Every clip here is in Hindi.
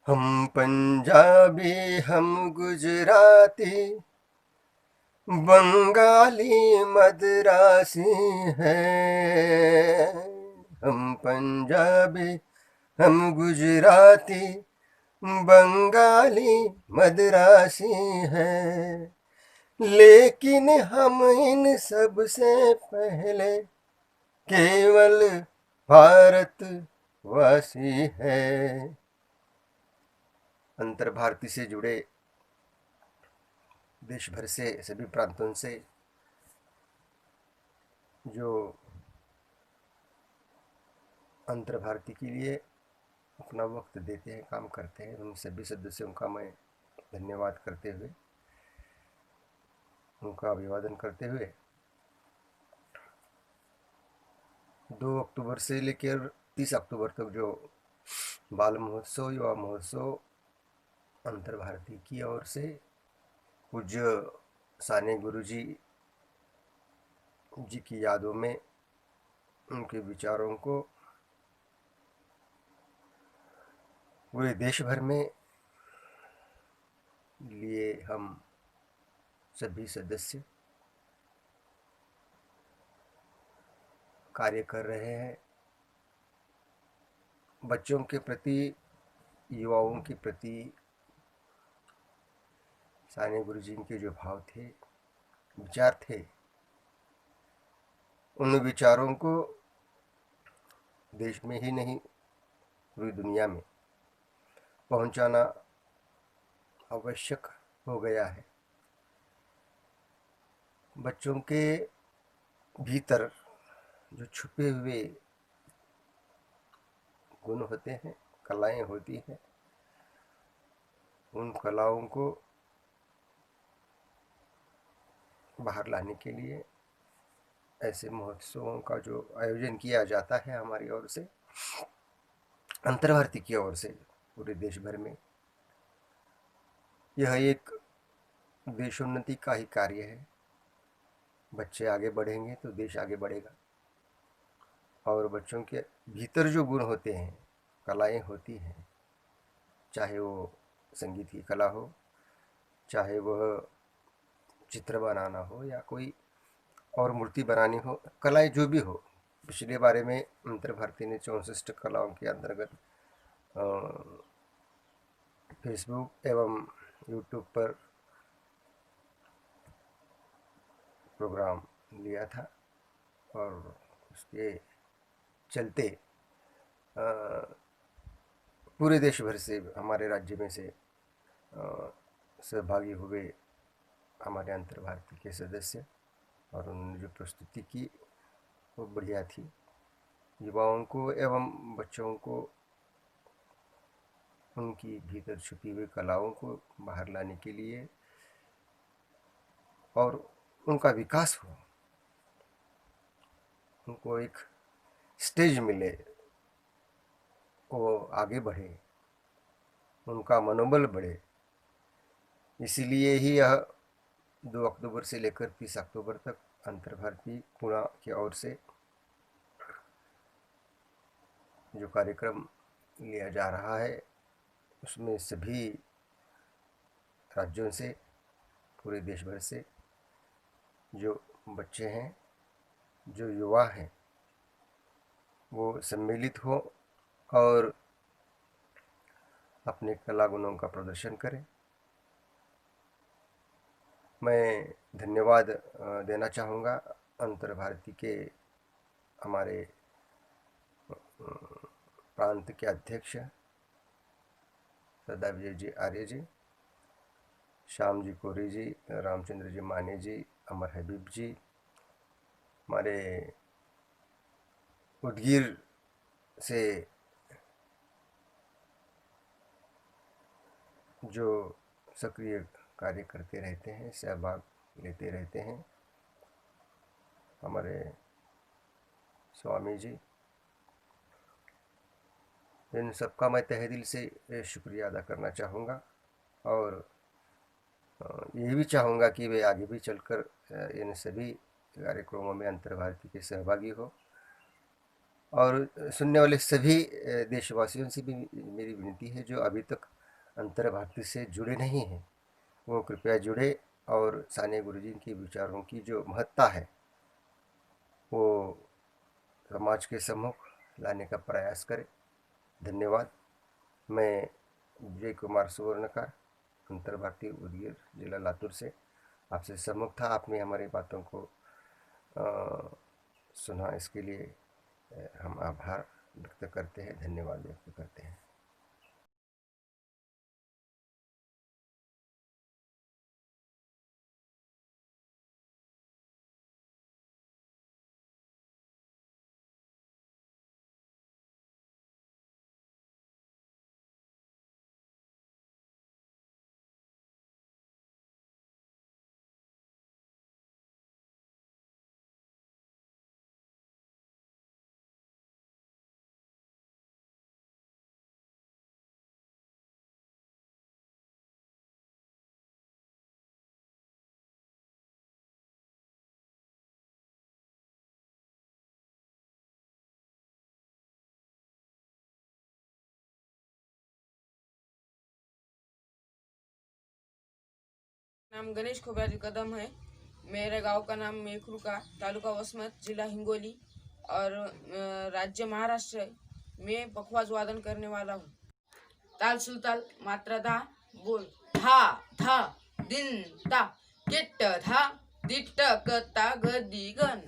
हम पंजाबी, हम गुजराती, बंगाली, मद्रासी हैं। हम पंजाबी, हम गुजराती, बंगाली, मद्रासी हैं। लेकिन हम इन सब से पहले केवल भारतवासी हैं। अंतर भारती से जुड़े देश भर से सभी प्रांतों से जो अंतर भारती के लिए अपना वक्त देते हैं, काम करते हैं, उन सभी सदस्यों का मैं धन्यवाद करते हुए, उनका अभिवादन करते हुए 2 अक्टूबर से लेकर 30 अक्टूबर तक जो बाल महोत्सव, युवा महोत्सव अंतर भारती की ओर से पूज्य साने गुरुजी जी की यादों में उनके विचारों को पूरे देश भर में लिए हम सभी सदस्य कार्य कर रहे हैं। बच्चों के प्रति, युवाओं के प्रति साने गुरुजी के जो भाव थे, विचार थे, उन विचारों को देश में ही नहीं पूरी दुनिया में पहुंचाना आवश्यक हो गया है। बच्चों के भीतर जो छुपे हुए गुण होते हैं, कलाएं होती हैं, उन कलाओं को बाहर लाने के लिए ऐसे महोत्सवों का जो आयोजन किया जाता है हमारी ओर से, अंतर भारती की ओर से पूरे देश भर में, यह एक देशोन्नति का ही कार्य है। बच्चे आगे बढ़ेंगे तो देश आगे बढ़ेगा। और बच्चों के भीतर जो गुण होते हैं, कलाएं होती हैं, चाहे वो संगीत की कला हो, चाहे वह चित्र बनाना हो या कोई और मूर्ति बनानी हो, कलाएं जो भी हो। पिछले बारे में अंतर भारती ने 64 कलाओं के अंतर्गत फेसबुक एवं यूट्यूब पर प्रोग्राम लिया था और उसके चलते पूरे देश भर से, हमारे राज्य में से सहभागी हुए हमारे अंतर भारती के सदस्य, और उन्होंने जो प्रस्तुति की वो बढ़िया थी। युवाओं को एवं बच्चों को उनकी भीतर छुपी हुई कलाओं को बाहर लाने के लिए और उनका विकास हो, उनको एक स्टेज मिले, वो आगे बढ़े, उनका मनोबल बढ़े। इसीलिए ही यह 2 अक्टूबर से लेकर 30 अक्टूबर तक अंतर भारती पुणे की ओर से जो कार्यक्रम लिया जा रहा है, उसमें सभी राज्यों से, पूरे देश भर से जो बच्चे हैं, जो युवा हैं, वो सम्मिलित हो और अपने कला गुणों का प्रदर्शन करें। मैं धन्यवाद देना चाहूँगा अंतर भारती के हमारे प्रांत के अध्यक्ष सदा विजय जी आर्य जी, श्याम जी कोरी जी, रामचंद्र जी माने जी, अमर हबीब जी, हमारे उदगीर से जो सक्रिय कार्य करते रहते हैं, सहभाग लेते रहते हैं, हमारे स्वामी जी, इन सबका मैं तहे दिल से शुक्रिया अदा करना चाहूँगा। और ये भी चाहूँगा कि वे आगे भी चलकर इन सभी कार्यक्रमों में अंतर भारती के सहभागी हो। और सुनने वाले सभी देशवासियों से भी मेरी विनती है जो अभी तक अंतर्भक्ति से जुड़े नहीं हैं वो कृपया जुड़े और सानिया गुरुजी के विचारों की जो महत्ता है वो समाज के सम्मुख लाने का प्रयास करें। धन्यवाद। मैं विजय कुमार सुवर्णकर, अंतर्भक्ति उदगीर, जिला लातूर से आपसे सम्मुख था। आपने हमारी बातों को सुना, इसके लिए हम आभार व्यक्त करते हैं, धन्यवाद व्यक्त करते हैं। नाम गणेश खोबराजी कदम है। मेरे गांव का नाम मेखरुका, तालुका वसमत, जिला हिंगोली और राज्य महाराष्ट्र है। मैं पखवाज वादन करने वाला हूँ। ताल सुलताल, मात्रा धा, बोल धा धा दिन ता किट्ट धा दिट्ट कता गदी गण।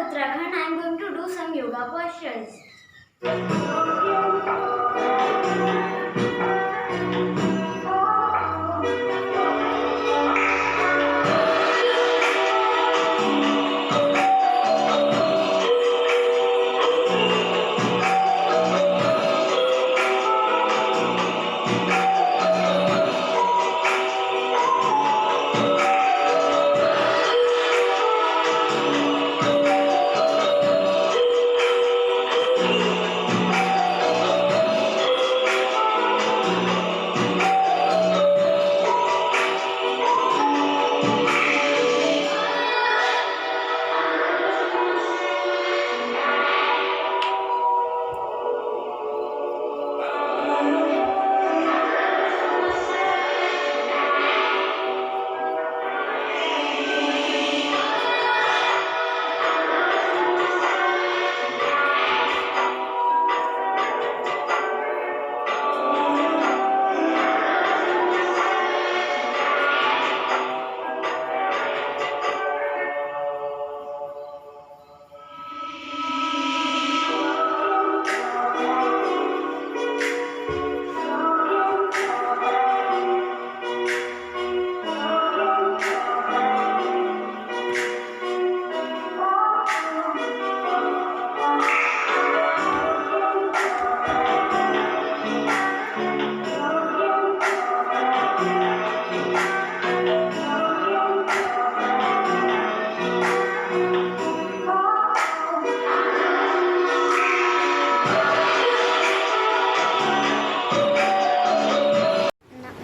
Uttarakhand. I am going to do some yoga postures.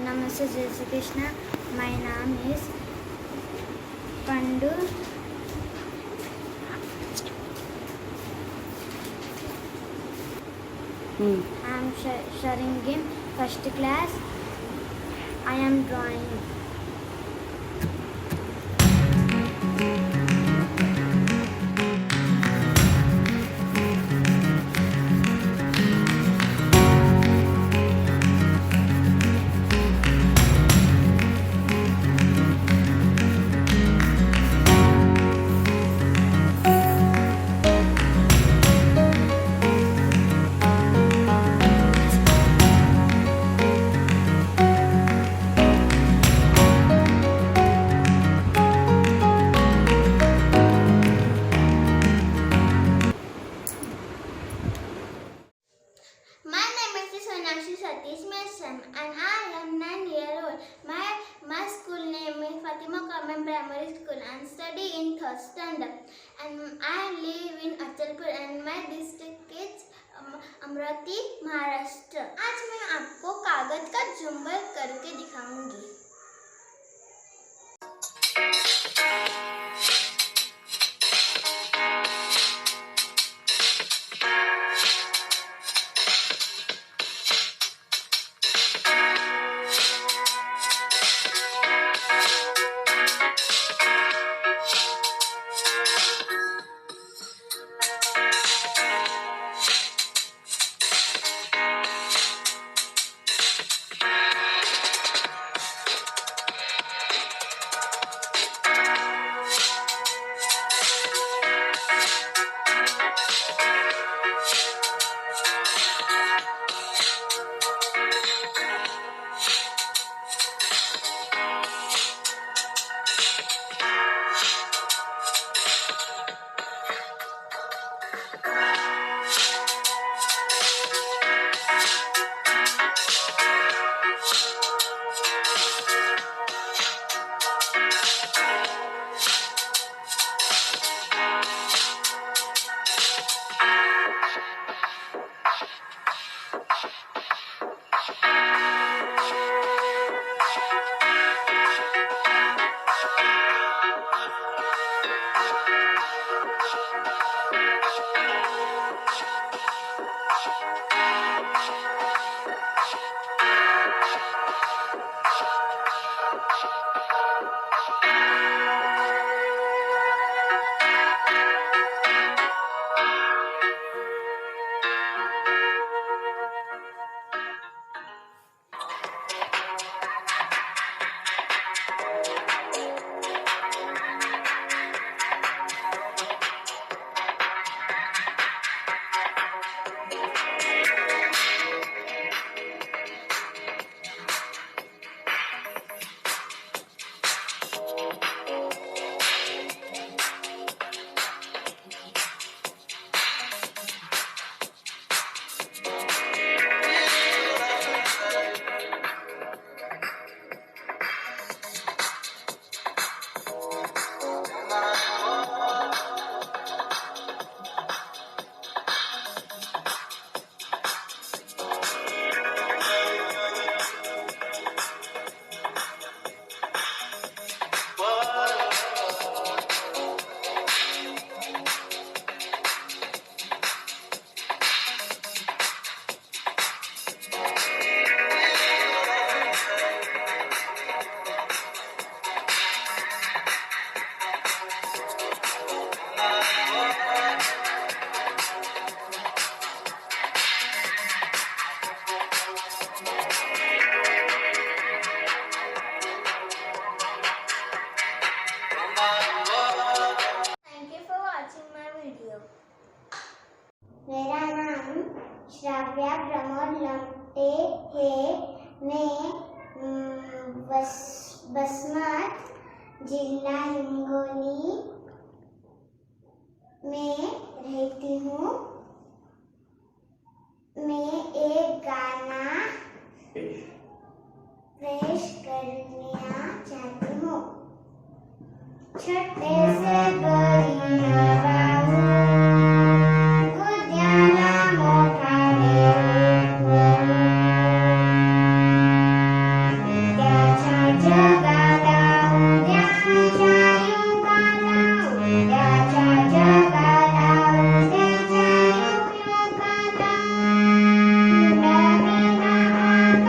Namaste, Jai Shri Krishna. My name is Pandu. I am sharing in first class. I am drawing. My name is Sonakshi Satish Mesham and I am 9 years old. My school name is Fatima Kamen Primary School and study in 3rd standard. And I live in Achalpur and my district is Amravati Maharashtra. आज मैं आपको कागज का जुम्बल करके दिखाऊंगी। प्रमोद लमटे हे मैं बसमत जिला हिंगोली में रहती हूँ। मैं एक गाना पेश करना चाहती हूँ। छोटे से बड़ी बाबू उद्याना मोठा उद्याच्या जगाला उद्याच्या युगाला उद्याच्या जगाला उद्याच्या युगाला नवीन आकार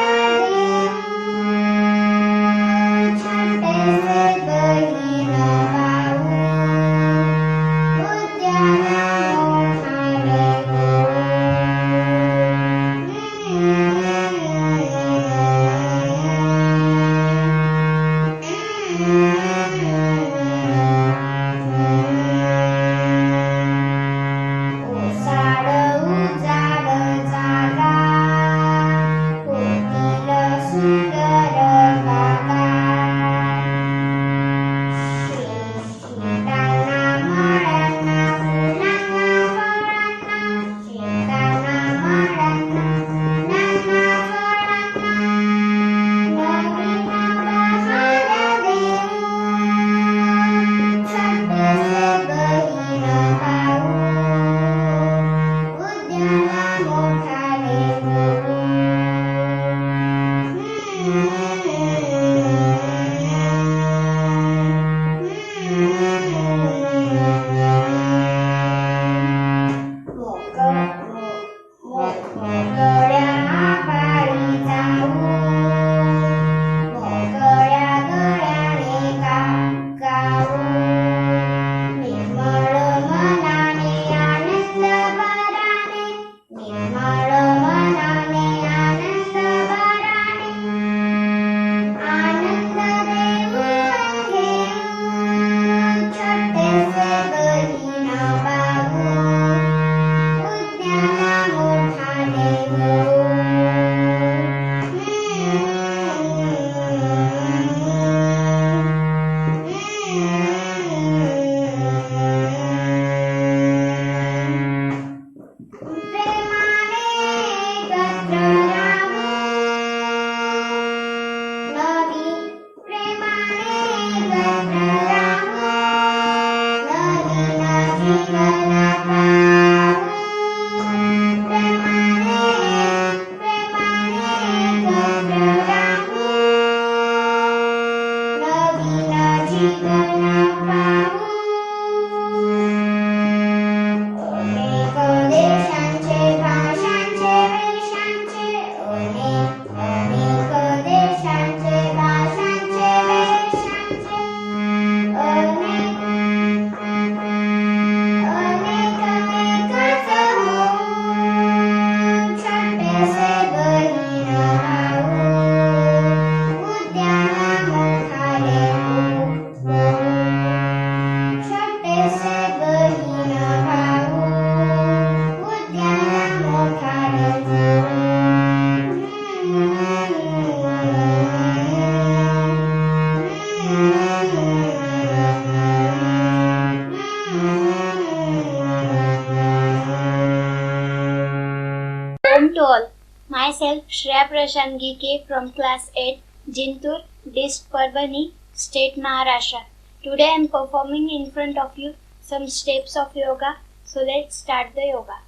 देऊ छोटेसे बहीण भाऊ उद्याना To all. Myself Shreya Prashant Gike from class 8, Jintur, District Parbhani, State Maharashtra. Today I am performing in front of you some steps of yoga. So let's start the yoga.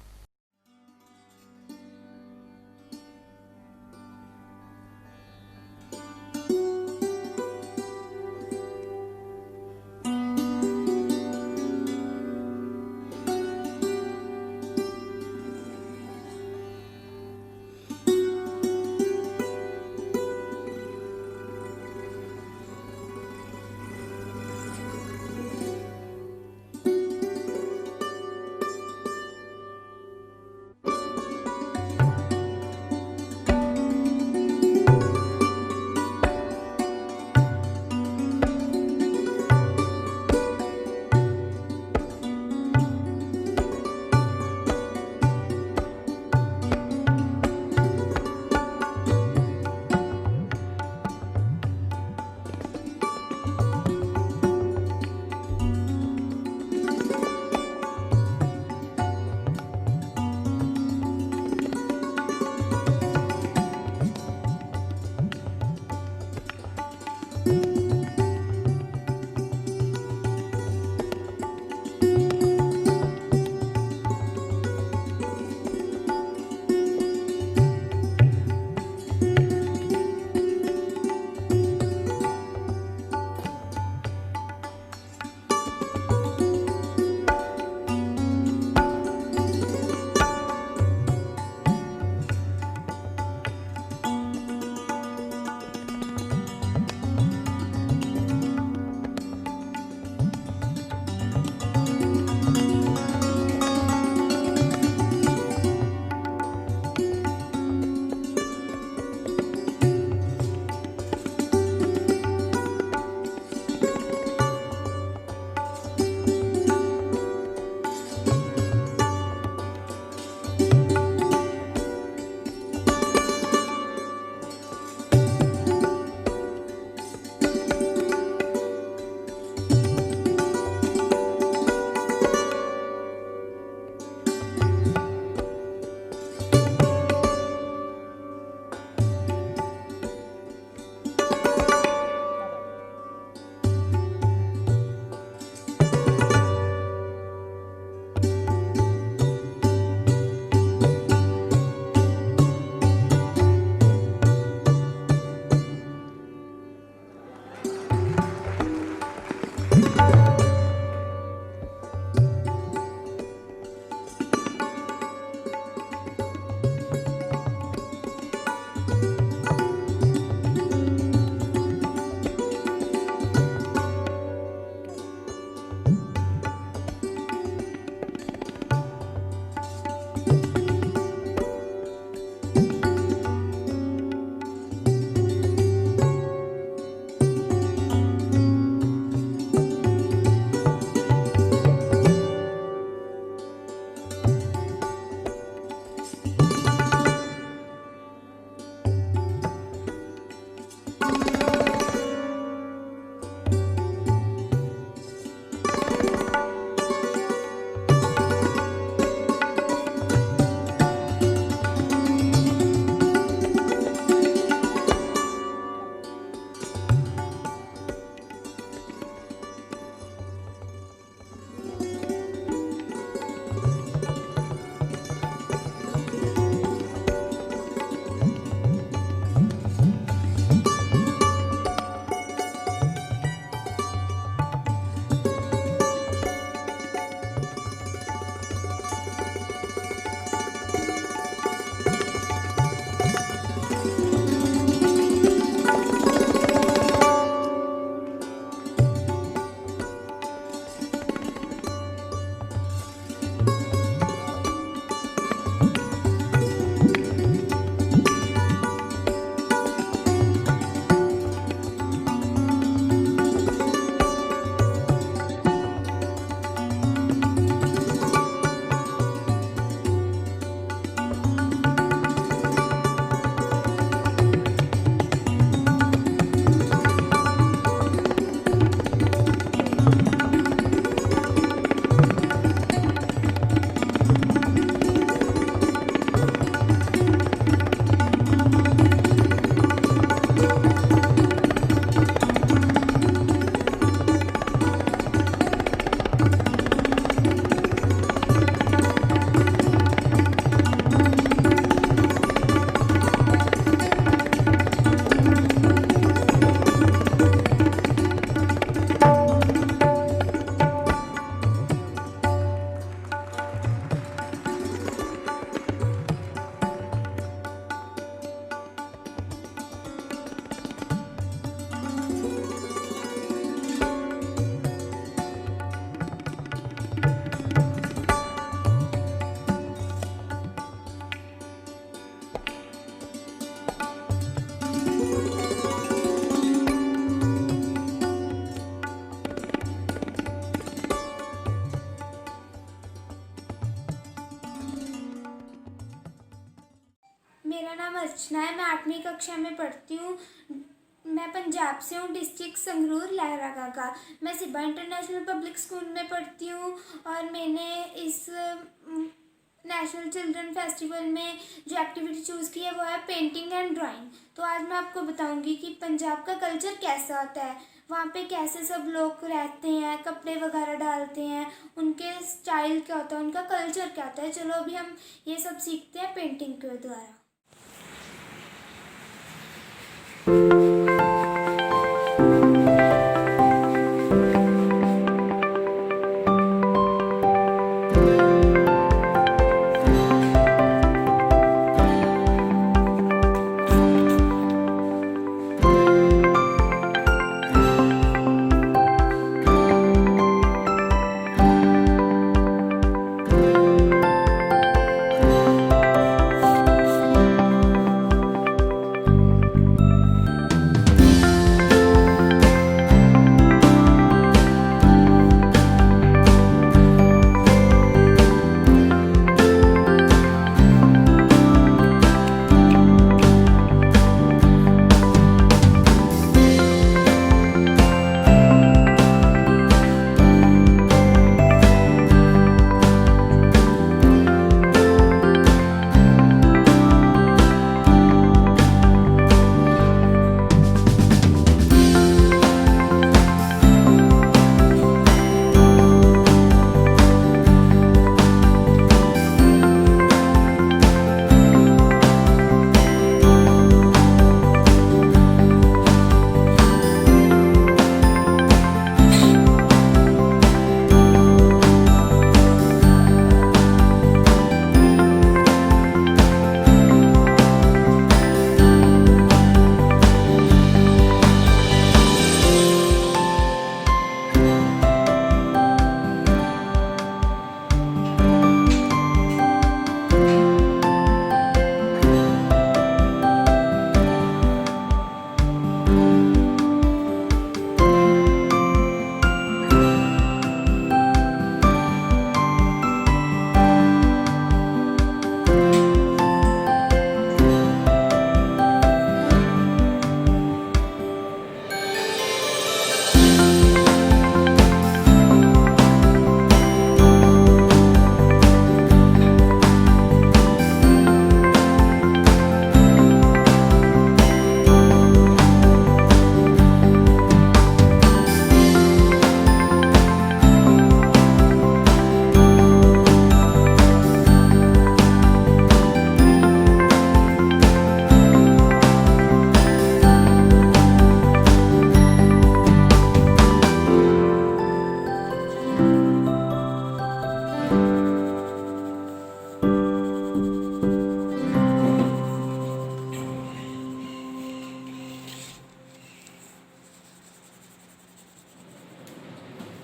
मेरा नाम अर्चना है, मैं 8वीं कक्षा में पढ़ती हूँ। मैं पंजाब से हूँ, डिस्ट्रिक्ट संगरूर लहरागा का। मैं सिब्बा इंटरनेशनल पब्लिक स्कूल में पढ़ती हूँ और मैंने इस नेशनल चिल्ड्रन फेस्टिवल में जो एक्टिविटी चूज़ की है वो है पेंटिंग एंड ड्राइंग। तो आज मैं आपको बताऊंगी कि पंजाब का कल्चर कैसा होता है, वहाँ पे कैसे सब लोग रहते हैं, कपड़े वगैरह डालते हैं, उनके स्टाइल क्या होता है, उनका कल्चर क्या होता है। चलो अभी हम ये सब सीखते हैं पेंटिंग के द्वारा।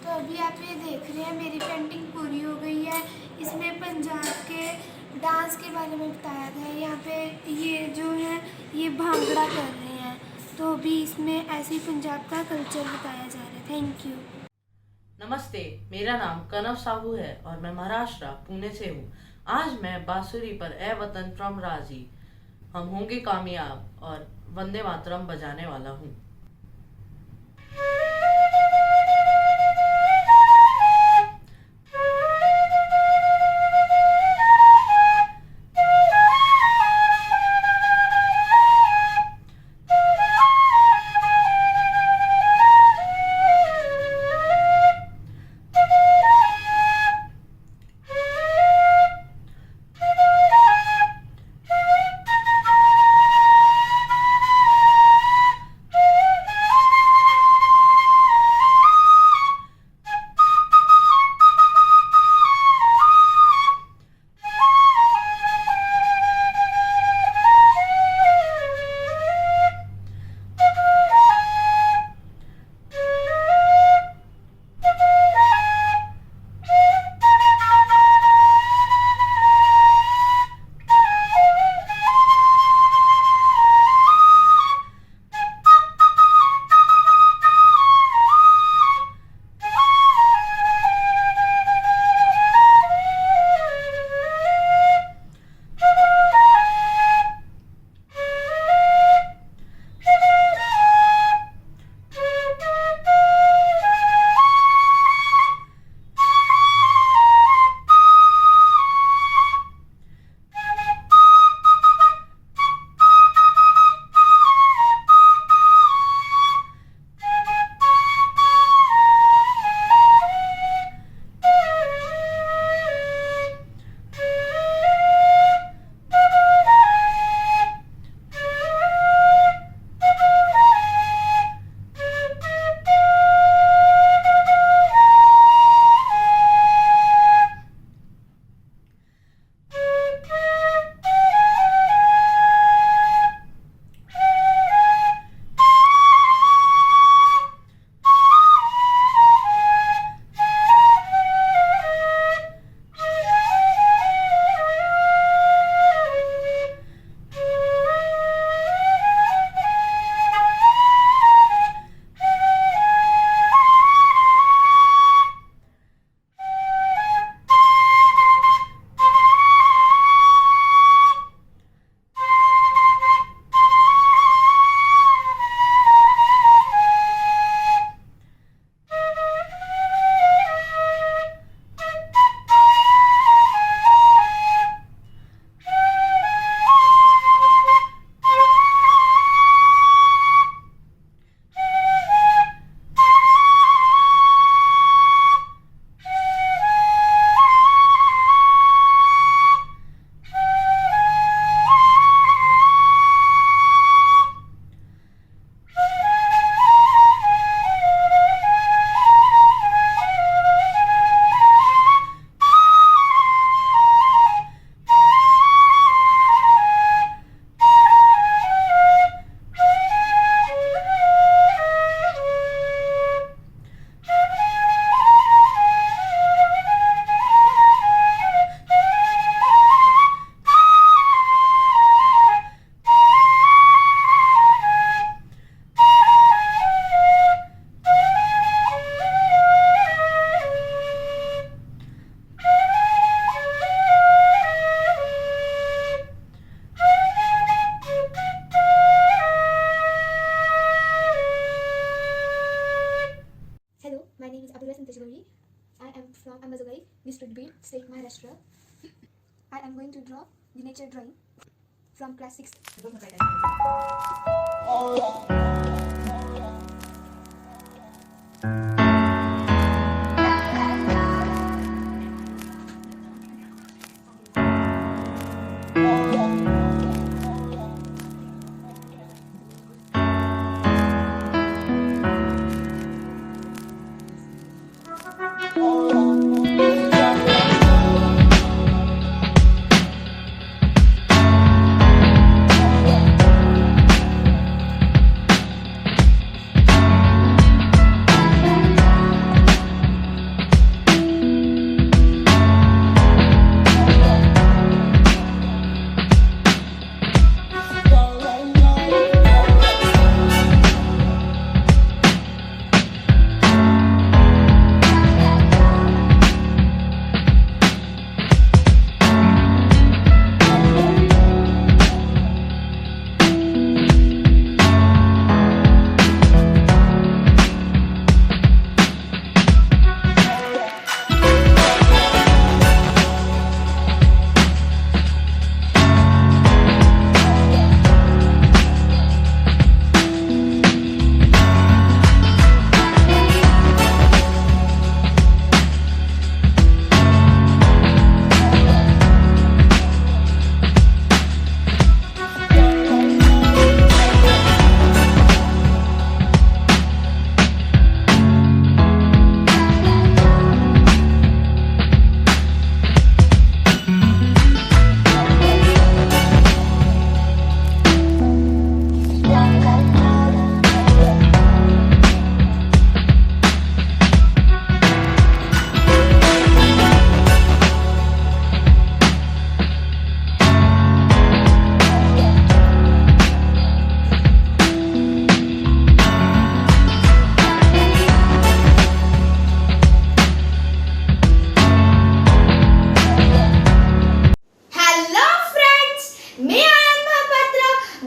तो अभी आप ये देख रहे हैं मेरी पेंटिंग पूरी हो गई है। इसमें पंजाब के डांस के बारे में बताया गया है। यहाँ पे ये जो है ये भांगड़ा कर रहे हैं, तो अभी इसमें ऐसे ही पंजाब का कल्चर बताया जा रहा है। Thank you. नमस्ते, मेरा नाम कनव साहू है और मैं महाराष्ट्र पुणे से हूँ। आज मैं बांसुरी पर ए वतन फ्रॉम राजी हम होंगे कामयाब और वंदे मातरम बजाने वाला हूँ। from class 6.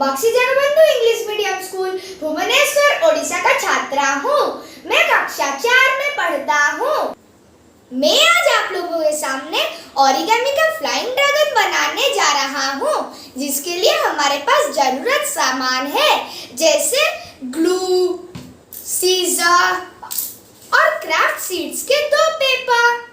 Bakshi Jagabandhu English medium school Bhubaneswar Odisha का छात्रा हूँ। मैं कक्षा 4 में पढ़ता हूँ। मैं आज आप लोगों के सामने ओरिगामी का फ्लाइंग ड्रैगन बनाने जा रहा हूँ, जिसके लिए हमारे पास जरूरत सामान है, जैसे ग्लू, सीजर और क्राफ्ट सीड्स के 2 पेपर।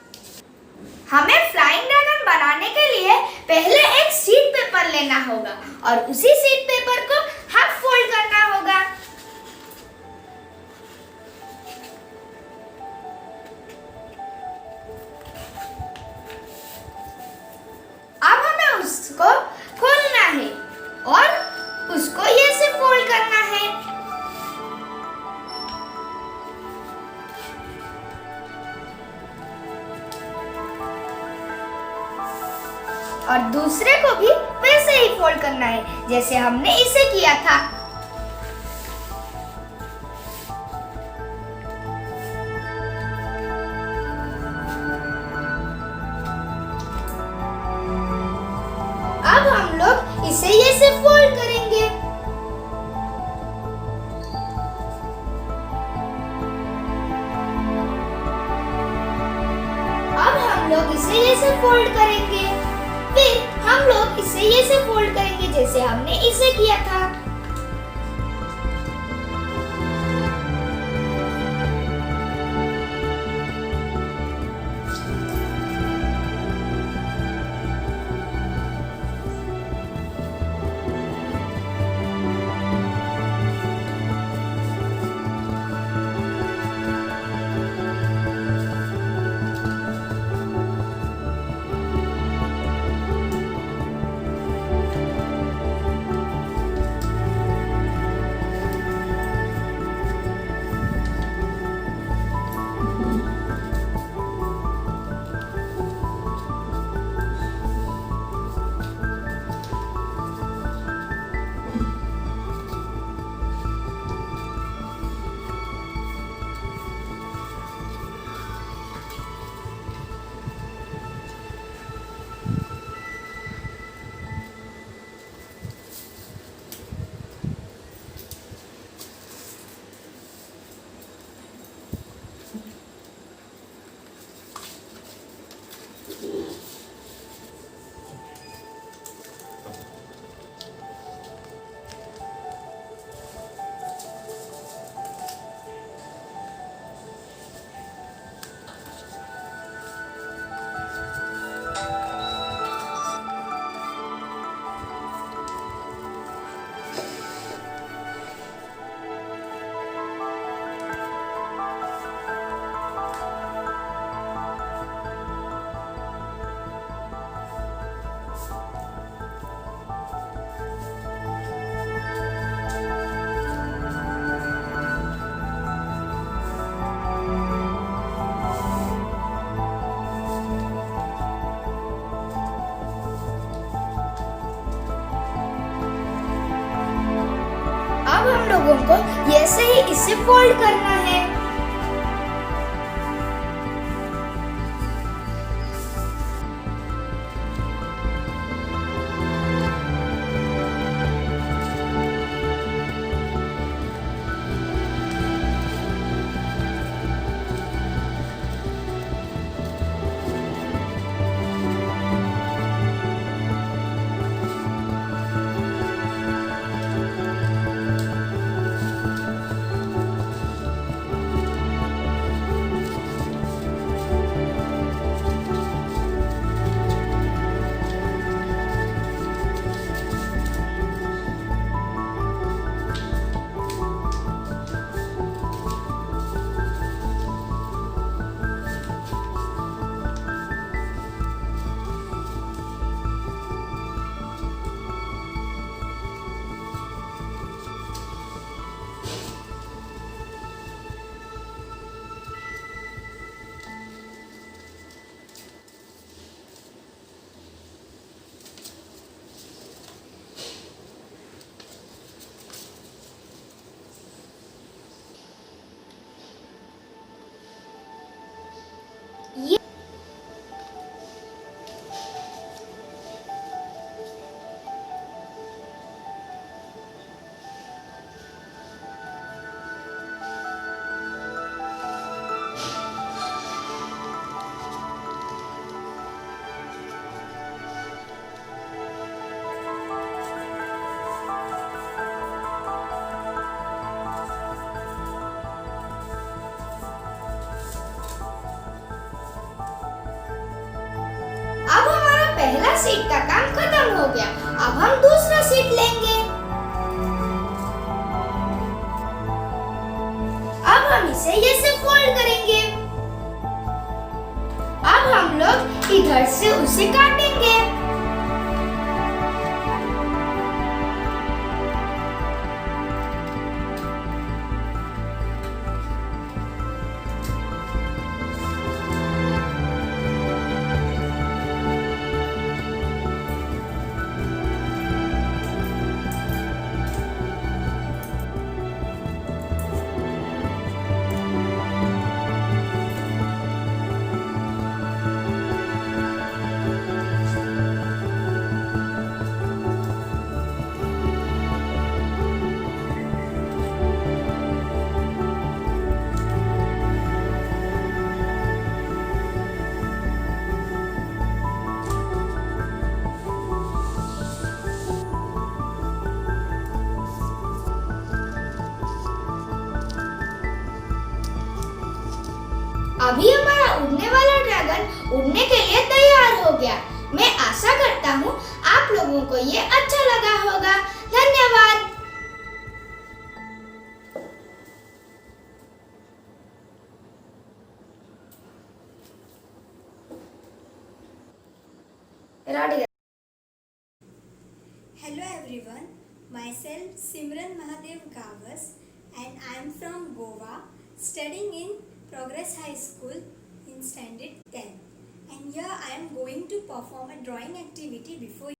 हमें फ्लाइंग ड्रैगन बनाने के लिए पहले एक सीट पेपर लेना होगा और उसी सीट पेपर को हाफ फोल्ड करना होगा। अब हमें उसको खोलना है और उसको ये से फोल्ड करना है। और दूसरे को भी वैसे ही फोल्ड करना है, जैसे हमने इसे किया था। अब हम लोग इसे ऐसे फोल्ड करेंगे। अब हम लोग इसे ऐसे फोल्ड करेंगे। फिर हम लोग इसे ऐसे फोल्ड करेंगे जैसे हमने इसे किया था। अब हम लोगों को ऐसे ही इसे फोल्ड करना है। अब हमारा पहला सीट का काम खत्म हो गया। अब हम दूसरा सीट लेंगे। अब हम इसे ऐसे फोल्ड करेंगे। अब हम लोग इधर से उसे काटेंगे। अभी हमारा उड़ने वाला ड्रैगन उड़ने के लिए तैयार हो गया। मैं आशा करता हूँ आप लोगों को ये अच्छा लगा होगा। धन्यवाद। Hello everyone, myself Simran Mahadev Gawas and I am from Goa studying in Progress High School in Standard 10 and here I am going to perform a drawing activity before you.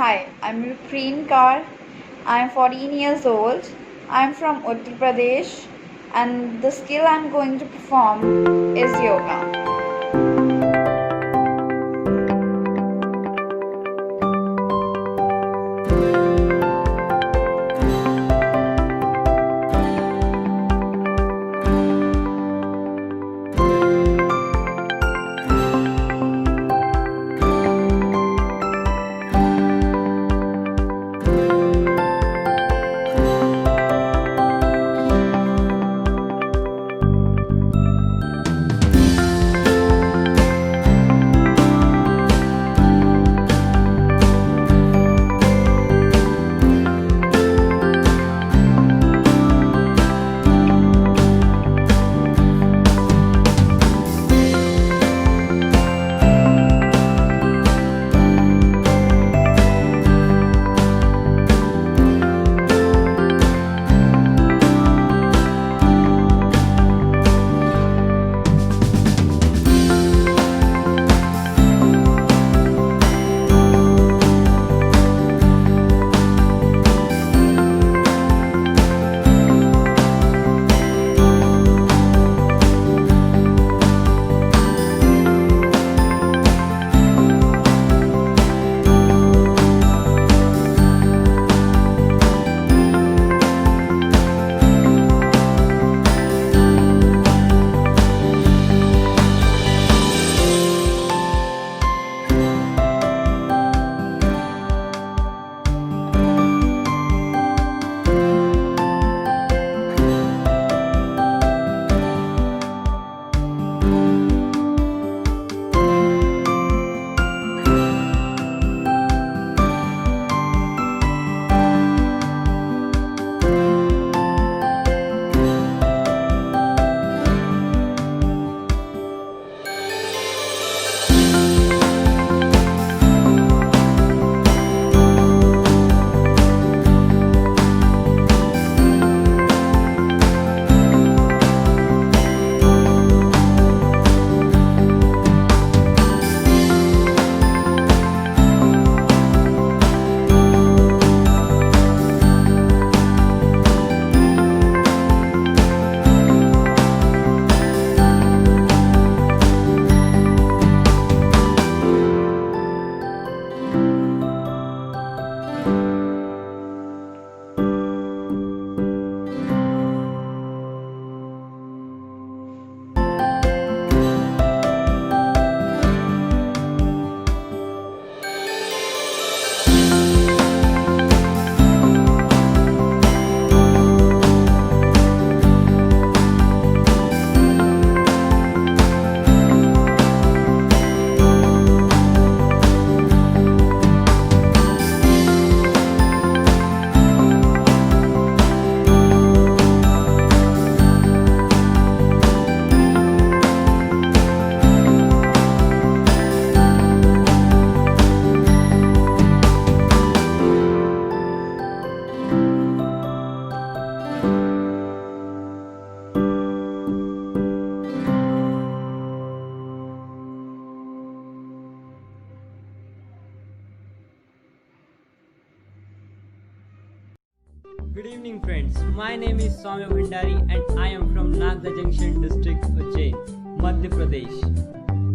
Hi, I'm Rufreen Kaur. I'm 14 years old. I'm from Uttar Pradesh, and the skill I'm going to perform is yoga. Good evening friends, my name is Soumya Bhandari and I am from Nagda Junction district, Ujjain, Madhya Pradesh.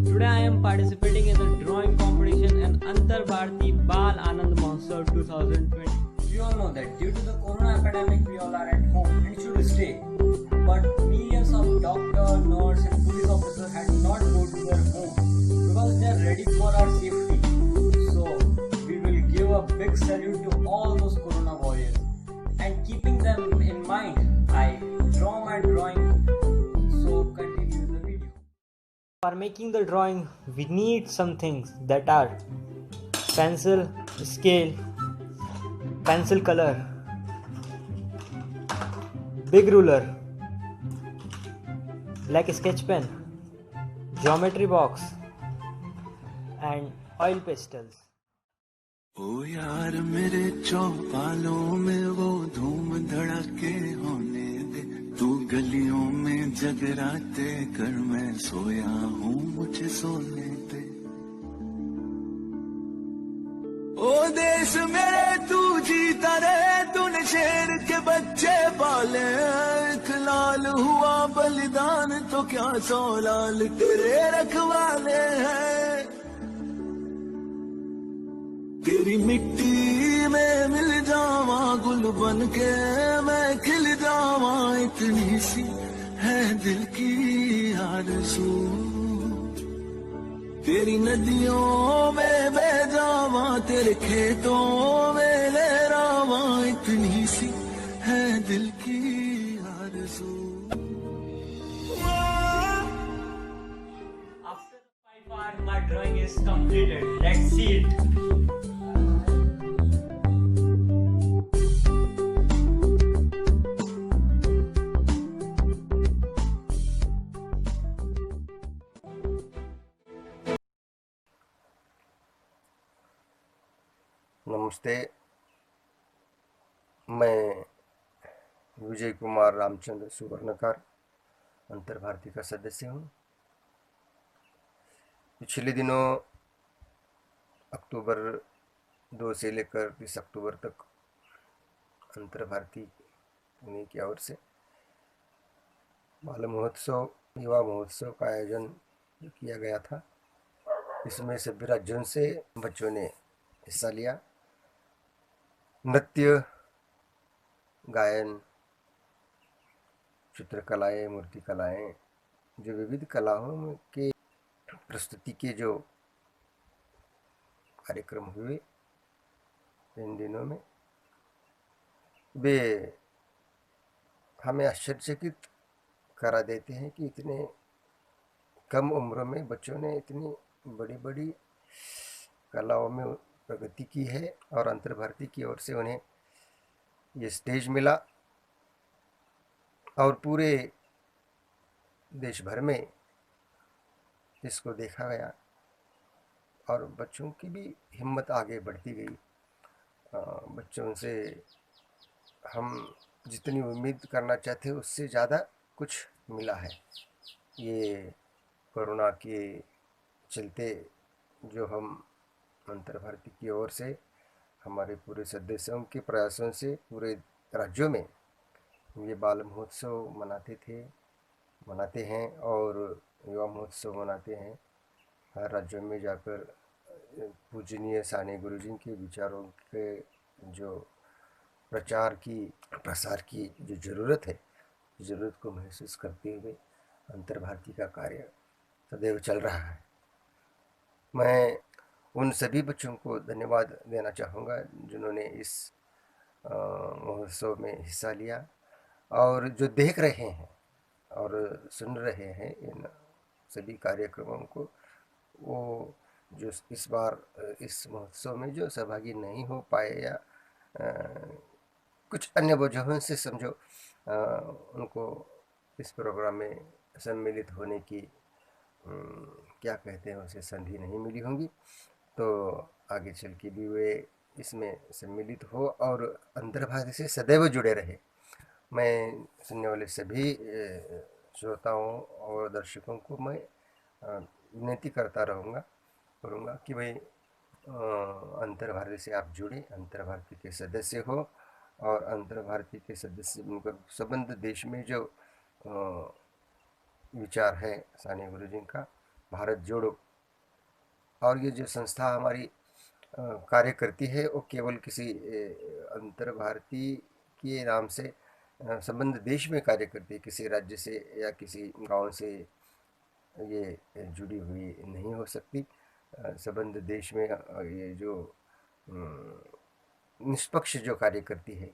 Today I am participating in the drawing competition in Antar Bharati Bal Anand Mahotsav 2020. We all know that due to the corona epidemic we all are at home and should stay. But millions of doctors, nurses and police officers had not go to their home because they are ready for our safety. So we will give a big salute to all those corona warriors. And keeping them in mind, I draw my drawing, so continue the video. For making the drawing, we need some things that are pencil, scale, pencil color, big ruler, black sketch pen, geometry box and oil pastels. ओ यार मेरे चौपालों में वो धूम धड़ाके होने दे, तू गलियों में जगराते कर, मैं सोया हूँ मुझे सोने दे। ओ देश शेर के बच्चे पाले, एक लाल हुआ बलिदान तो क्या 100 लाल तेरे रखवाले हैं। तेरी मिट्टी में मिल जावा गुल बन के मैं खिल जावा, इतनी सी है दिल की आरज़ू। तेरी नदियों में बह जावा, तेरे खेतों में लहरावा, इतनी सी है दिल की आरज़ू। After the 5 hours, my drawing is completed. Let's see it. नमस्ते, मैं विजय कुमार रामचंद्र सुवर्णकर अंतर भारती का सदस्य हूँ। पिछले दिनों अक्टूबर 2 से लेकर 30 अक्टूबर तक अंतर भारती पुणे की ओर से बाल महोत्सव, युवा महोत्सव का आयोजन किया गया था। इसमें सभी राज्यों से बच्चों ने हिस्सा लिया। नृत्य, गायन, चित्रकलाएँ, मूर्तिकलाएँ, जो विविध कलाओं के प्रस्तुति के जो कार्यक्रम हुए इन दिनों में, वे हमें आश्चर्यचकित करा देते हैं कि इतने कम उम्र में बच्चों ने इतनी बड़ी बड़ी कलाओं में प्रगति की है और अंतर भारती की ओर से उन्हें ये स्टेज मिला और पूरे देश भर में इसको देखा गया और बच्चों की भी हिम्मत आगे बढ़ती गई। बच्चों से हम जितनी उम्मीद करना चाहते उससे ज़्यादा कुछ मिला है। ये कोरोना के चलते जो हम अंतर भारती की ओर से हमारे पूरे सदस्यों के प्रयासों से पूरे राज्यों में ये बाल महोत्सव मनाते हैं और युवा महोत्सव मनाते हैं। हर राज्यों में जाकर पूजनीय साने गुरुजी के विचारों के जो प्रसार की जो ज़रूरत को महसूस करते हुए अंतर भारती का कार्य सदैव चल रहा है। मैं उन सभी बच्चों को धन्यवाद देना चाहूँगा जिन्होंने इस महोत्सव में हिस्सा लिया और जो देख रहे हैं और सुन रहे हैं इन सभी कार्यक्रमों को। वो जो इस बार इस महोत्सव में जो सहभागी नहीं हो पाए या कुछ अन्य वजहों से समझो उनको इस प्रोग्राम में सम्मिलित होने की क्या कहते हैं उसे संधि नहीं मिली होंगी, तो आगे चल के भी वे इसमें सम्मिलित हो और अंतर भारती से सदैव जुड़े रहे। मैं सुनने वाले सभी श्रोताओं और दर्शकों को मैं विनती करता करूँगा कि भाई अंतर भारती से आप जुड़े, अंतर भारती के सदस्य हो और अंतर भारती के सदस्य उनका संबंध देश में जो विचार है साने गुरुजी का, भारत जोड़ो, और ये जो संस्था हमारी कार्य करती है वो केवल किसी अंतर भारती के नाम से संबंध देश में कार्य करती है, किसी राज्य से या किसी गांव से ये जुड़ी हुई नहीं हो सकती। संबंध देश में ये जो निष्पक्ष जो कार्य करती है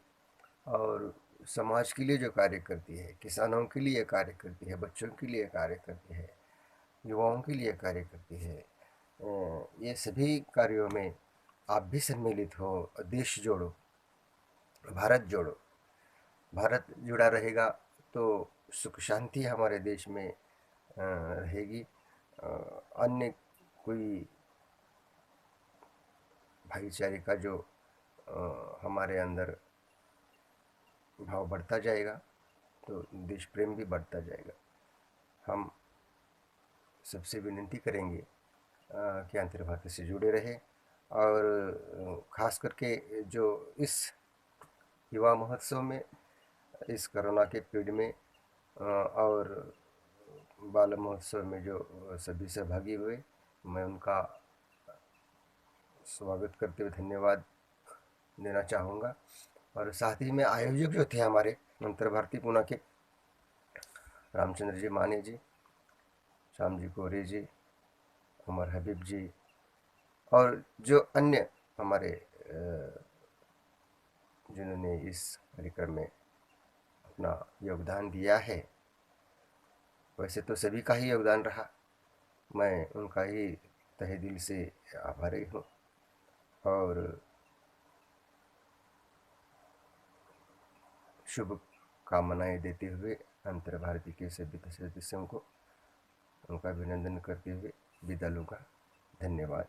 और समाज के लिए जो कार्य करती है, किसानों के लिए कार्य करती है, बच्चों के लिए कार्य करती है, युवाओं के लिए कार्य करती है, ये सभी कार्यों में आप भी सम्मिलित हो। देश जोड़ो, भारत जोड़ो। भारत जुड़ा रहेगा तो सुख शांति हमारे देश में रहेगी। अन्य कोई भाईचारे का जो हमारे अंदर भाव बढ़ता जाएगा तो देश प्रेम भी बढ़ता जाएगा। हम सबसे विनती करेंगे कि अंतर भारती से जुड़े रहे और ख़ास करके जो इस युवा महोत्सव में इस कोरोना के पीरियड में और बाल महोत्सव में जो सभी सहभागी हुए, मैं उनका स्वागत करते हुए धन्यवाद देना चाहूँगा। और साथ ही में आयोजक जो थे हमारे अंतर भारतीय पूना के रामचंद्र जी माने जी, श्याम जी कोरे जी, उमर हबीब जी और जो अन्य हमारे जिन्होंने इस कार्यक्रम में अपना योगदान दिया है, वैसे तो सभी का ही योगदान रहा, मैं उनका ही तहे दिल से आभारी हूँ। और शुभ कामनाएं देते हुए अंतर भारतीय के सभी सदस्यों को उनका अभिनंदन करते हुए विदा लूँगा। धन्यवाद।